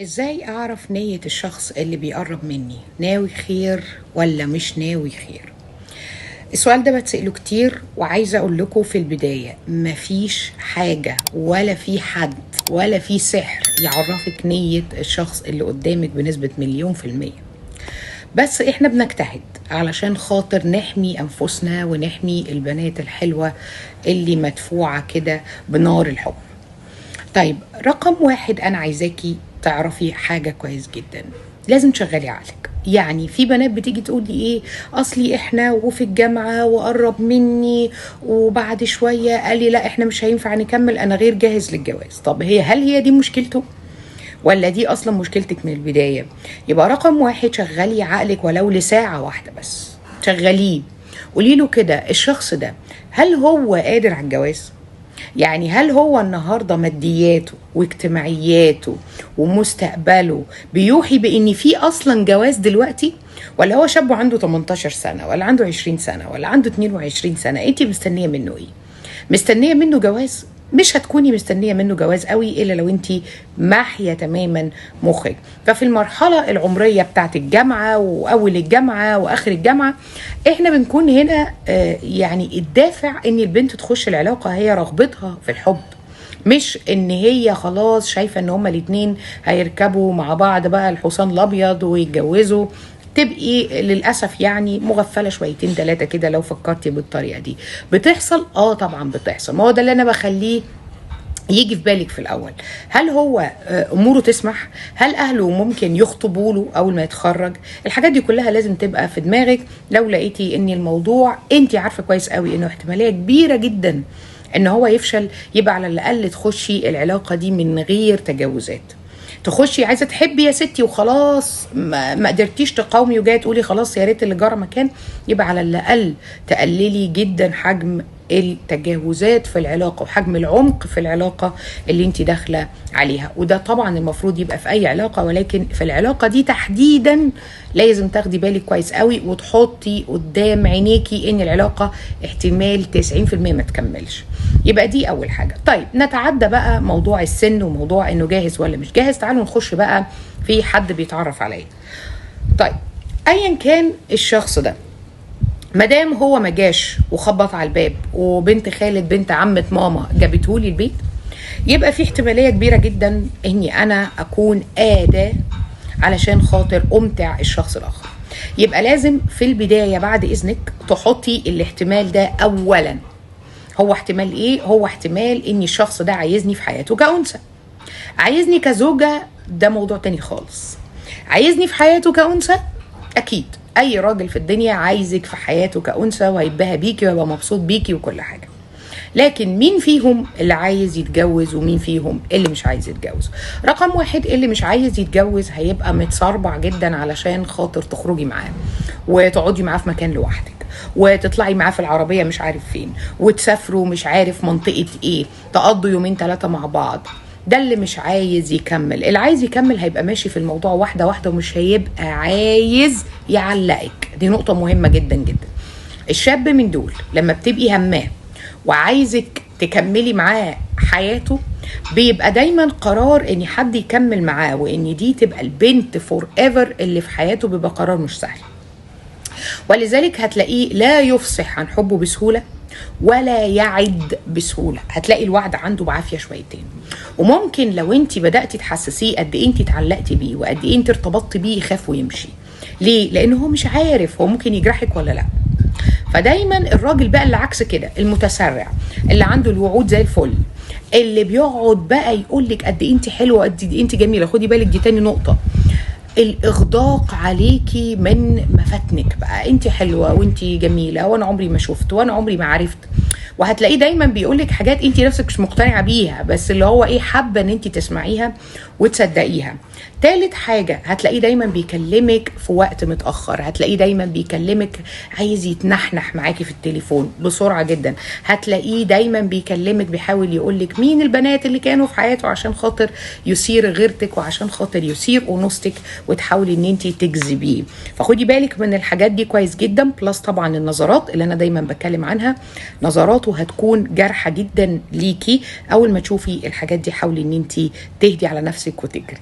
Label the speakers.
Speaker 1: ازاي اعرف نية الشخص اللي بيقرب مني؟ ناوي خير ولا مش ناوي خير؟ السؤال ده بتسأله كتير، وعايزة اقول لكم في البداية مفيش حاجة ولا في حد ولا في سحر يعرفك نية الشخص اللي قدامك بنسبة 1,000,000%. بس احنا بنجتهد علشان خاطر نحمي انفسنا ونحمي البنات الحلوة اللي مدفوعة كده بنار الحب. طيب، رقم واحد انا عايزاكي تعرفي حاجة كويس جدا، لازم تشغلي عقلك. يعني في بنات بتيجي تقول لي ايه، اصلي احنا وفي الجامعة وقرب مني وبعد شوية قال لي لا احنا مش هينفع نكمل، انا غير جاهز للجواز. طب هل هي دي مشكلته ولا دي اصلا مشكلتك من البداية؟ يبقى رقم واحد شغلي عقلك ولو لساعة واحدة بس، شغليه. قولي له كده، الشخص ده هل هو قادر على الجواز؟ يعني هل هو النهارده مادياته واجتماعياته ومستقبله بيوحي بان في اصلا جواز دلوقتي؟ ولا هو شاب عنده 18 سنه ولا عنده 20 سنه ولا عنده 22 سنه؟ انت مستنيه منه ايه؟ مستنيه منه جواز؟ مش هتكوني مستنيه منه جواز قوي الا لو انت ماحيه تماما مخك. ففي المرحله العمريه بتاعت الجامعه واول الجامعه واخر الجامعه احنا بنكون هنا يعني الدافع ان البنت تخش العلاقه هي رغبتها في الحب، مش ان هي خلاص شايفه ان هما الاتنين هيركبوا مع بعض بقى الحصان الابيض ويتجوزوا. تبقي للاسف يعني مغفله شويتين ثلاثه كده لو فكرتي بالطريقه دي. بتحصل، طبعا بتحصل. ما هو ده اللي انا بخليه يجي في بالك في الاول. هل هو اموره تسمح؟ هل اهله ممكن يخطبوا له اول ما يتخرج؟ الحاجات دي كلها لازم تبقى في دماغك. لو لقيتي ان الموضوع انت عارفه كويس قوي انه احتماليه كبيره جدا ان هو يفشل، يبقى على الاقل تخشي العلاقه دي من غير تجاوزات. تخشي عايزه تحبي يا ستي وخلاص، ما قدرتيش تقاومي وجايه تقولي خلاص يا ريت اللي جرى مكان، يبقى على الاقل تقللي جدا حجم التجاوزات في العلاقه وحجم العمق في العلاقه اللي انت داخله عليها. وده طبعا المفروض يبقى في اي علاقه، ولكن في العلاقه دي تحديدا لازم تاخدي بالك كويس قوي وتحطي قدام عينيكي ان العلاقه احتمال 90% ما تكملش. يبقى دي اول حاجه. طيب، نتعدى بقى موضوع السن وموضوع انه جاهز ولا مش جاهز. تعالوا نخش بقى في حد بيتعرف عليا. طيب، ايا كان الشخص ده، مادام هو ما جاش وخبط على الباب وبنت خالة بنت عمة ماما جابتهولي البيت، يبقى في احتمالية كبيرة جدا اني انا اكون آداة علشان خاطر امتع الشخص الاخر. يبقى لازم في البداية بعد اذنك تحطي الاحتمال ده اولا. هو احتمال ايه؟ هو احتمال ان الشخص ده عايزني في حياته كأنثى. عايزني كزوجة ده موضوع تاني خالص. عايزني في حياته كأنثى، اكيد اي راجل في الدنيا عايزك في حياته كأنثى وهيبها بيكي ويبقى مبسوط بيكي وكل حاجة. لكن مين فيهم اللي عايز يتجوز ومين فيهم اللي مش عايز يتجوز؟ رقم واحد، اللي مش عايز يتجوز هيبقى متصربع جدا علشان خاطر تخرجي معاه وتقعدي معاه في مكان لوحدك وتطلعي معاه في العربية مش عارف فين وتسافروا مش عارف منطقة ايه، تقضوا يومين 3 مع بعض. ده اللي مش عايز يكمل. اللي عايز يكمل هيبقى ماشي في الموضوع واحدة واحدة ومش هيبقى عايز يعلقك. دي نقطة مهمة جدا جدا. الشاب من دول لما بتبقي هماه وعايزك تكملي معاه حياته، بيبقى دايما قرار ان حد يكمل معاه وان دي تبقى البنت فور ايفر اللي في حياته، بيبقى قرار مش سهل. ولذلك هتلاقيه لا يفصح عن حبه بسهولة ولا يعد بسهولة. هتلاقي الوعد عنده بعافية شويتين. وممكن لو انت بدأتي تحسسيه قد ايه انت اتعلقتي بيه وقد ايه انت ارتبطتي بيه يخاف ويمشي. ليه؟ لانه هو مش عارف هو ممكن يجرحك ولا لا. فدايما الراجل بقى اللي عكس كده، المتسرع اللي عنده الوعود زي الفل، اللي بيقعد بقى يقولك قد ايه انت حلوة قد ايه انت جميلة. خدي بالك دي تاني نقطة، الاغداق عليكي من مفاتنك. بقى انت حلوه وانت جميله وانا عمري ما شفت وانا عمري ما عرفت. وهتلاقيه دايما بيقولك حاجات انت نفسك مش مقتنعه بيها، بس اللي هو ايه، حابه ان انت تسمعيها وتصدقيها. تالت حاجه، هتلاقيه دايما بيكلمك في وقت متاخر. هتلاقيه دايما بيكلمك عايز يتنحنح معاكي في التليفون بسرعه جدا. هتلاقيه دايما بيكلمك بيحاول يقولك مين البنات اللي كانوا في حياته عشان خاطر يثير غيرتك وعشان خاطر يثير انوثتك وتحاولي ان انت تجذبيه. فخدي بالك من الحاجات دي كويس جدا. بلس طبعا النظرات اللي انا دايما بتكلم عنها، نظراته هتكون جارحه جدا ليكي. اول ما تشوفي الحاجات دي حاولي ان انت تهدي على نفسك وتجري.